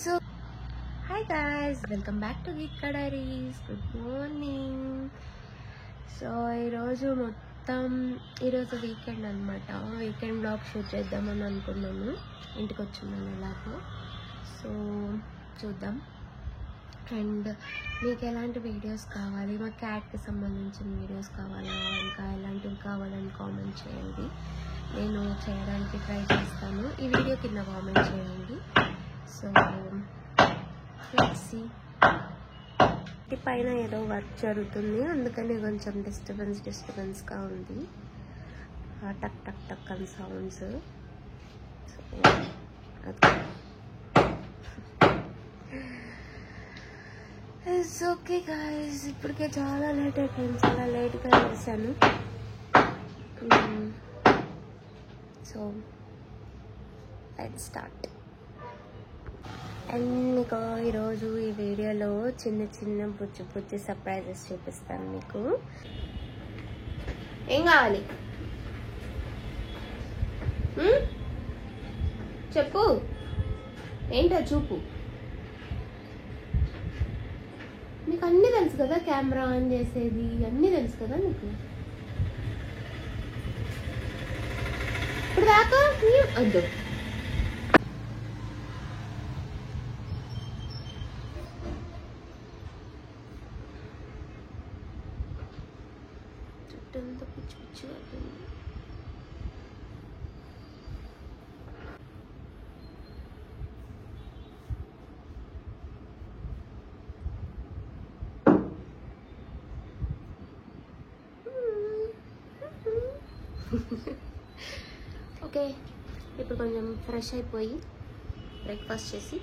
So, hi guys, welcome back to Geetka Diaries. Good morning. So ఈరోజు weekend అనమాట. Weekend blog shoot చేద్దామని అనుకున్నాను. ఇంటికి వచ్చున్నాను ఎలాగో. సో చూద్దాం. అండ్ మీకు ఎలాంటి వీడియోస్ కావాలి, మా క్యాట్కి సంబంధించిన వీడియోస్ కావాలా, ఇంకా ఎలాంటివి కావాలని కామెంట్ చేయండి. నేను చేయడానికి ట్రై చేస్తాను. ఈ వీడియో కింద కామెంట్ చేయండి. So let's see. ఇంటి పైన ఏదో వర్క్ జరుగుతుంది, అందుకని కొంచెం డిస్టర్బెన్స్గా ఉంది. టక్ టక్ టక్ అని sounds. So it's okay guys. ఇప్పటికే చాలా లేట్ అయిపోయింది, చాలా లేట్గా వేసాను. So let's start. అండ్ మీకు ఈరోజు ఈ వీడియోలో చిన్న బుజ్జి సర్ప్రైజెస్ చూపిస్తాను మీకు. ఏం కావాలి చెప్పు, ఏంటో చూపు. నీకు అన్నీ తెలుసు కదా, కెమెరా ఆన్ చేసేది అన్నీ తెలుసు కదా నీకు. ఇప్పుడు దాకా వద్దు. చుట్టంతా పిచ్చి పిచ్చిగా అవుతుంది. ఓకే, ఇప్పుడు కొంచెం ఫ్రెష్ అయిపోయి బ్రేక్ఫాస్ట్ చేసి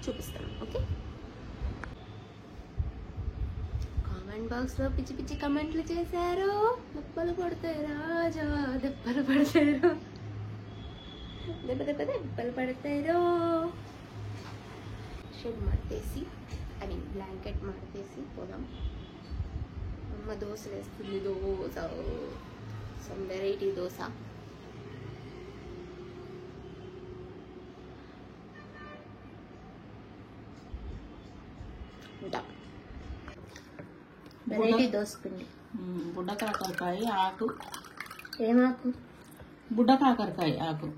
చూపిస్తాను. ఓకే, కామెంట్ బాక్స్లో పిచ్చి పిచ్చి కమెంట్లు చేశారు. దెబ్బలు పడతాయి రాజా, దెబ్బలు పడతారు, దెబ్బలు పడతారు. షెడ్ మడతేసి, బ్లాంకెట్ మడతేసి పోదాం. అమ్మ దోశలు వేస్తుంది. Dosa, some variety dosa. Variety dosa పిండి. బుడ్డ కాకరకాయ ఆకు. ఏమాకు? బుడ్డ కాకరకాయ ఆకు.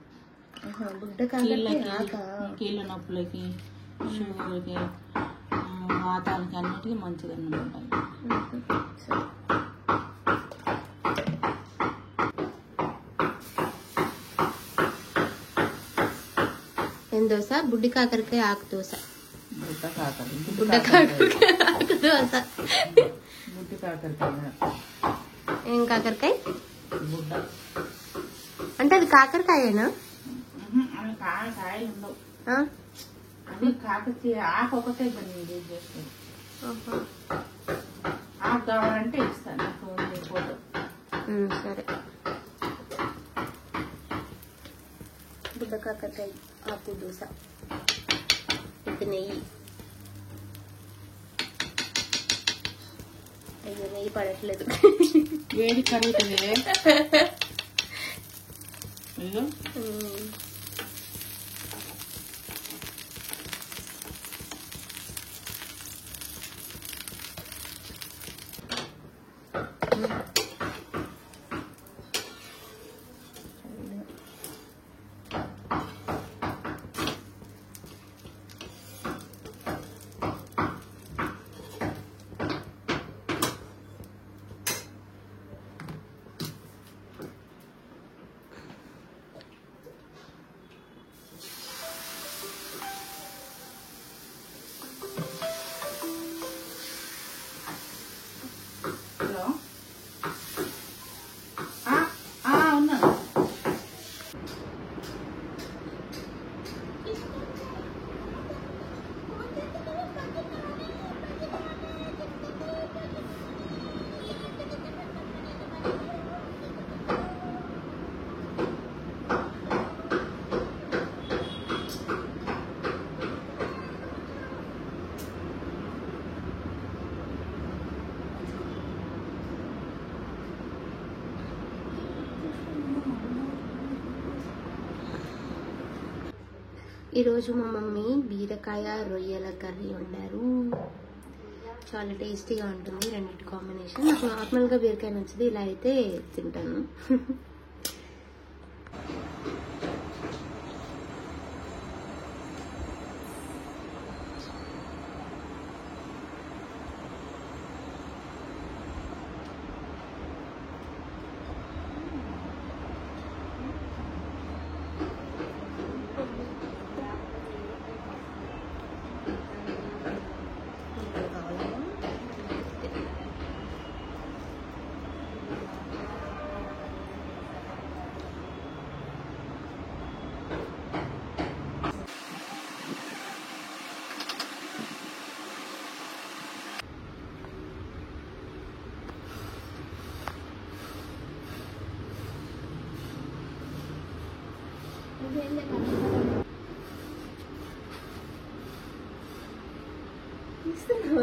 బుడ్డ కాకరకాయ, కీళ్ళ నొప్పులకి, షుగర్కి, వాతానికి అన్నిటికీ మంచిది అన్నమాట. ఏం దోశ? బుడ్డి కాకరకాయ ఆకు దోశ. బుడ్డ కాకరకాయ ఆకు దోశ. బుడ్డి కాకరకాయ. ఏం కాకరకాయ? బుడ్డ అంటే అది కాకరకాయేనా? అవి కాయలు ఉండవు, ఆ? అవి కాకరకాయ ఆకు ఒకటే చేస్తుంది. ఆకు కావాలంటే ఇస్తాను, నాకు ఫోటో. సరే. బుడ్డ కాకరకాయ ఆకు దోశ ఇది. నెయ్యి. అయ్యో, నెయ్యి పడట్లేదు. వేడి కరుగుతుంది. అయ్యో, ఈరోజు మా మమ్మీ బీరకాయ రొయ్యల కర్రీ వండారు. చాలా టేస్టీగా ఉంటుంది రెండింటి కాంబినేషన్. నాకు నార్మల్గా బీరకాయ నచ్చదు, ఇలా అయితే తింటాను.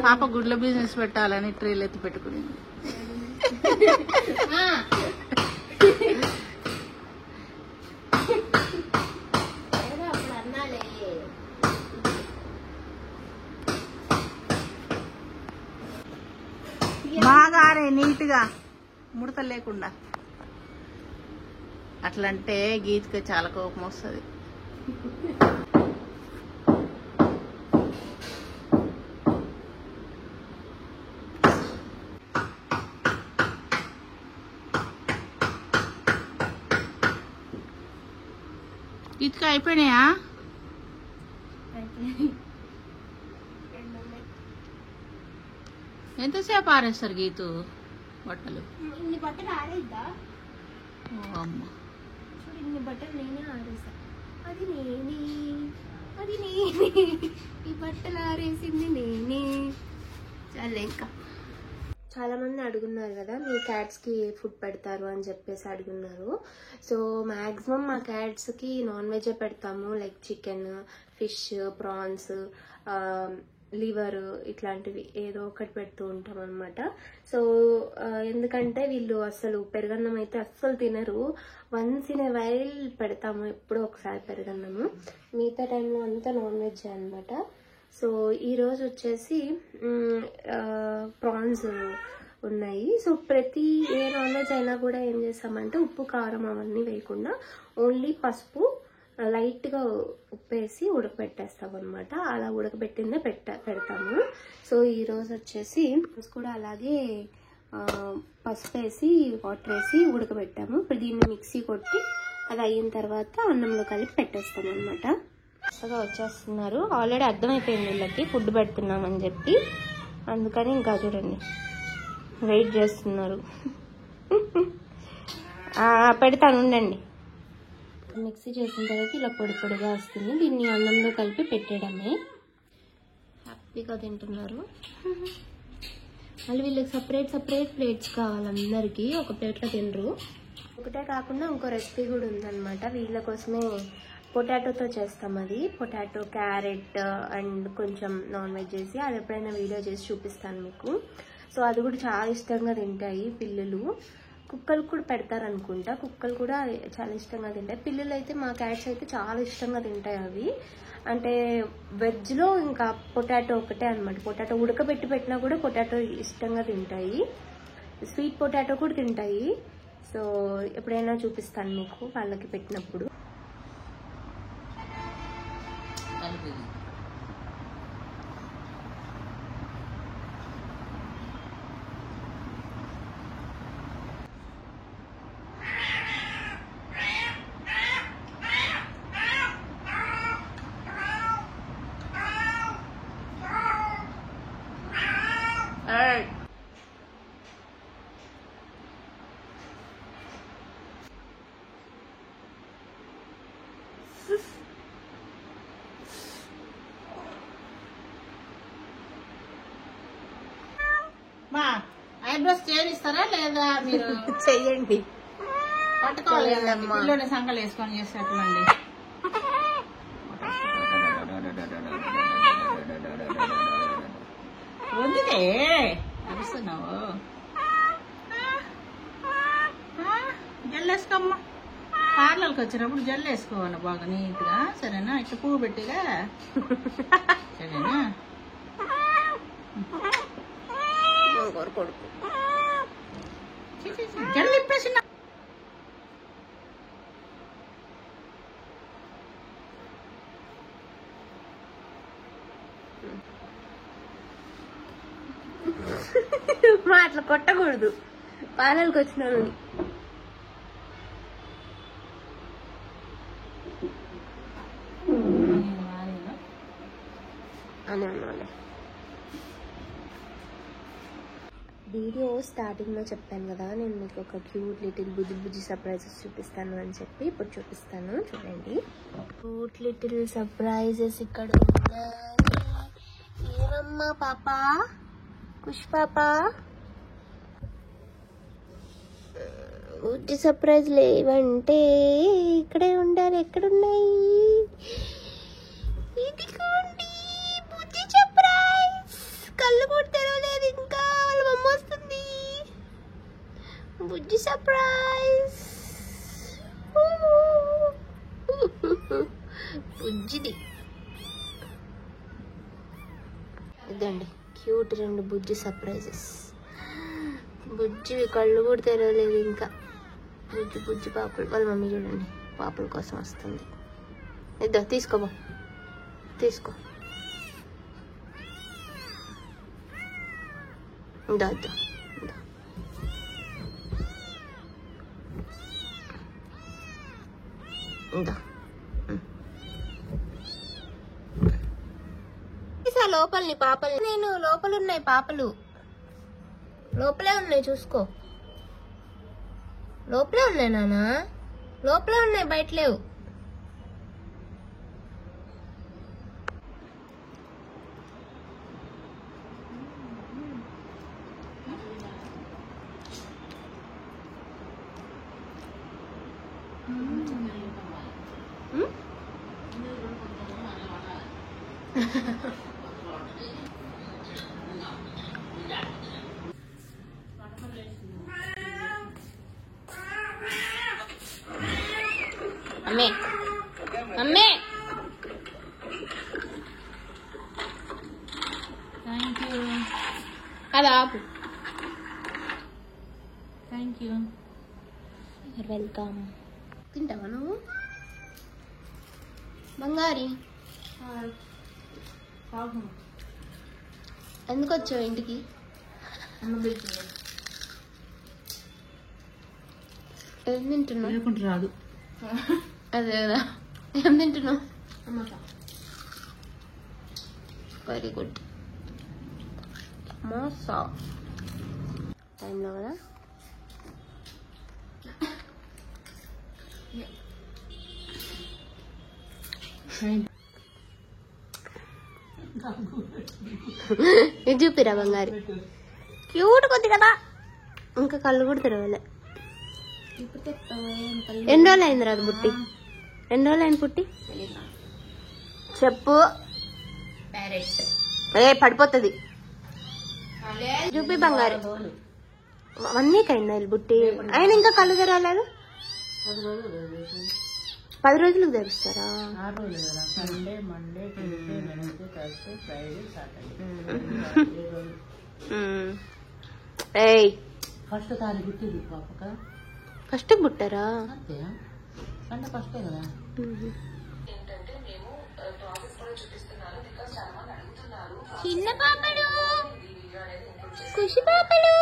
పాప గుడ్ల బిజినెస్ పెట్టాలని ట్రేలు ఎత్తి పెట్టుకునింది. బాగా నీట్ గా ముడత లేకుండా. అట్లంటే గీతకి చాలా కోపం వస్తుంది. గీతకి అయిపోయినాయా? ఎంతసేపు ఆరేస్తారు గీతు బట్టలు? ఇన్ని బట్టలు ఆరేద్దా? ఓ అమ్మ, చూడు ఇన్ని బట్టలు నేనే ఆరేసా. అది నేనే ఈ బట్టలు ఆరేసింది నేనే. చాలా ఇంకా చాలా మంది అడుగున్నారు కదా, మీ క్యాట్స్ కి ఏ ఫుడ్ పెడతారు అని చెప్పేసి అడుగున్నారు. సో మాక్సిమం మా క్యాట్స్ కి నాన్ వెజ్ పెడతాము, like chicken, fish, prawns, liver, ఇట్లాంటివి ఏదో ఒకటి పెడుతూ ఉంటాం అనమాట. సో ఎందుకంటే వీళ్ళు అసలు పెరుగన్నం అయితే అస్సలు తినరు. వన్స్ ఇన్ ఏ వైల్ పెడతాము, ఎప్పుడో ఒకసారి పెరుగన్నము. మిగతా టైంలో అంతా నాన్ వెజ్ అనమాట. సో ఈరోజు వచ్చేసి ప్రాన్స్ ఉన్నాయి. సో ప్రతి ఏ నాన్ వెజ్ అయినా కూడా ఏం చేస్తామంటే ఉప్పు కారం అవన్నీ వేయకుండా ఓన్లీ పసుపు లైట్గా ఉప్పేసి ఉడకబెట్టేస్తాం అనమాట. అలా ఉడకబెట్టిందే పెడతాము. సో ఈరోజు వచ్చేసి కూడా అలాగే పసుపు వేసి వాటర్ వేసి ఉడకబెట్టాము. ఇప్పుడు దీన్ని మిక్సీ కొట్టి అది అయిన తర్వాత అన్నంలో కలిపి పెట్టేస్తాం అనమాట. కొత్తగా వచ్చేస్తున్నారు. ఆల్రెడీ అర్థమైపోయింది వీళ్ళకి ఫుడ్ పెడుతున్నామని చెప్పి, అందుకని ఇంకా చూడండి వెయిట్ చేస్తున్నారు. పెడతాను ఉండండి. మిక్సీ చేసిన తర్వాత ఇలా పొడి పొడిగా వస్తుంది. దీన్ని అన్నంలో కలిపి పెట్టేయడమే. హ్యాపీగా తింటున్నారు. మళ్ళీ వీళ్ళకి సపరేట్ ప్లేట్స్ కావాలి. అందరికీ ఒక ప్లేట్లో తినరు. ఒకటే కాకుండా ఇంకో రెసిపీ కూడా ఉందన్నమాట. వీళ్ళ కోసమే పొటాటోతో చేస్తాం. అది పొటాటో, క్యారెట్ అండ్ కొంచెం నాన్ వెజ్ చేసి అది ఎప్పుడైనా వీడియో చేసి చూపిస్తాను మీకు. సో అది కూడా చాలా ఇష్టంగా తింటాయి పిల్లలు. కుక్కలు కూడా పెడతారు అనుకుంటా. కుక్కలు కూడా చాలా ఇష్టంగా తింటాయి. పిల్లలు అయితే మా క్యాట్స్ అయితే చాలా ఇష్టంగా తింటాయి అవి. అంటే వెజ్లో ఇంకా పొటాటో ఒకటే అనమాట. పొటాటో ఉడకబెట్టి పెట్టినా కూడా పొటాటో ఇష్టంగా తింటాయి. స్వీట్ పొటాటో కూడా తింటాయి. సో ఎప్పుడైనా చూపిస్తాను మీకు వాళ్ళకి పెట్టినప్పుడు. మా ఐబ్రోస్ చేయిస్తారా లేదా మీరు? చెయ్యండి. పట్టుకోవాలి పిల్లోని సంకలు వేసుకొని చేసేటండి. వద్దులే అరుస్తున్నావు. జల్లేసుకోమ్మా, పార్లర్ లోపలికి వచ్చినప్పుడు జల్లు వేసుకోవాలి బాగా నీట్గా, సరేనా? ఇట్లా పువ్వు పెట్టిగా, సరేనా? కొడుకు జల్లు ఇప్పేసిన మా అట్లా కొట్టకూడదు, పాలలకు వచ్చినాను అని అన్నాను. వీడియో స్టార్టింగ్లో చెప్పాను కదా, నేను మీకు ఒక క్యూట్ లిటిల్ బుజ్జి సర్ప్రైజెస్ చూపిస్తాను అని చెప్పి ఇప్పుడు చూపిస్తాను. చూడండి, క్యూట్ లిటిల్ సర్ప్రైజెస్ ఇక్కడ ఉన్నాయి. ఏమమ్మా పాప, కుష్ పాప, బుజ్జి సర్ప్రైజ్ లేవంటే ఇక్కడే ఉండాలి. ఎక్కడున్నాయి? ఇదిగోండి బుజ్జి సర్ప్రైజ్. కళ్ళు కూడా తెరవలేదు ఇంకా, వాళ్ళ మమ్మ వస్తుంది. బుజ్జి సర్ప్రైజ్, బుజ్జిది. ఇదండి క్యూట్ 2 బుజ్జి సర్ప్రైజెస్. బుజ్జివి కళ్ళు కూడా తెరవలేదు ఇంకా. బుజ్జి పాపలు. వాళ్ళ మమ్మీ చూడండి పాపల కోసం వస్తుంది. ఇద్దా, తీసుకోబో, తీసుకో. ఇదా ఇద్దా ఇదా. ఇదా లోపలని పాపలు. నేను లోపల ఉన్నాయి పాపలు, లోపలే ఉన్నాయి చూసుకో. లోపలే ఉన్నాయి నాన్న, లోపలే ఉన్నాయి, బయట లేవు. అమ్మే అమ్మే, థ్యాంక్ యూ, అది ఆపు. Thank you, welcome. తింటావా నువ్వు బంగారి? ఎందుకు వచ్చావు ఇంటికి? ఏం తింటున్నావు? రాదు. అదే కదా, ఏం తింటున్నావు? Very good. మోసా టైంలో కదా. ఇది చూపిరా బంగారి, క్యూట్ కొద్ది కదా. ఇంకా కళ్ళు కూడా తెరవలే. ఎన్ని రోజులు అయింది రాదు పుట్టి? ఎన్ని రోజులు అయింది పుట్టి? చెప్పు. ఏ పడిపోతుంది. చూపి బంగారు. 1 వీక్ అయిందా బుట్టి? ఆయన ఇంకా కళ్ళు తెరవలేదు. 10 రోజులకు తెరుస్తారా? ఏయ్ ఫస్ట్ తారీఖు పుట్టింది పాపక. ఫస్ట్ పుట్టారా? అంతే, అంటే ఫస్టే కదా. చిన్న పాపలు, ఖుషి పాపలు.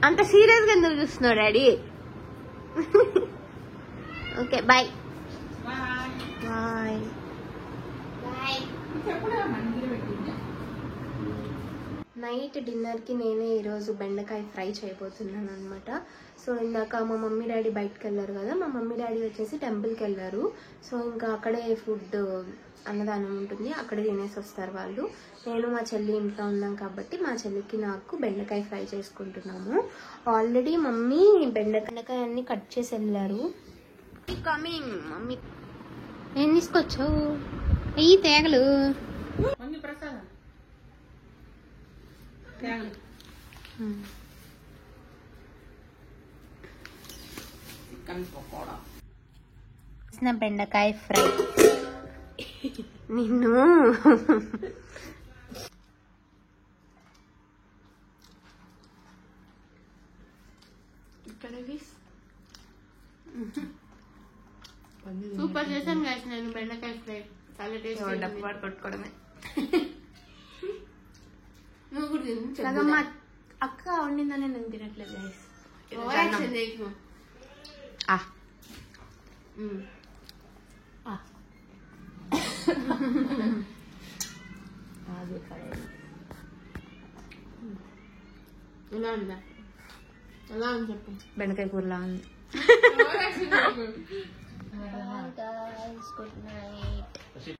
అంత సీరియస్ గా ఎందుకు చూస్తున్నావు daddy? Okay bye bye bye. Night డిన్నర్కి నేనే ఈరోజు బెండకాయ ఫ్రై చేయబోతున్నాను అనమాట. సో ఇందాక మా మమ్మీ డాడీ బయటకు వెళ్ళారు కదా, మా మమ్మీ డాడీ వచ్చేసి టెంపుల్కి వెళ్ళారు. సో ఇంకా అక్కడే ఫుడ్ అన్నదానం ఉంటుంది, అక్కడే తినేసి వస్తారు వాళ్ళు. నేను మా చెల్లి ఇంట్లో ఉన్నాం కాబట్టి మా చెల్లికి నాకు బెండకాయ ఫ్రై చేసుకుంటున్నాము. ఆల్రెడీ మమ్మీ బెండకాయ అన్ని కట్ చేసి వెళ్ళారు. Coming mummy. ఏం తీసుకొచ్చావు? అయ్యి తేగలు. ప్రసాదం చికెన్ పకోడా. బెండకాయ ఫ్రై. నిన్ను సూపర్ చేశాను గైస్ నేను బెండకాయ ఫ్రై. చాలా టేస్టీ. డబ్బు వాడు కొట్టుకోవడమే. నువ్వు కూడా తిను. సగం మా అక్క వండిందని నేను తినట్లేదు గైస్. ఓవరాక్షన్ చేయకు. ఎలా ఉందా? ఎలా ఉంది చెప్పు. బెండకాయ కూరలా ఉంది. ఓవరాక్షన్ చేయకు. Good night.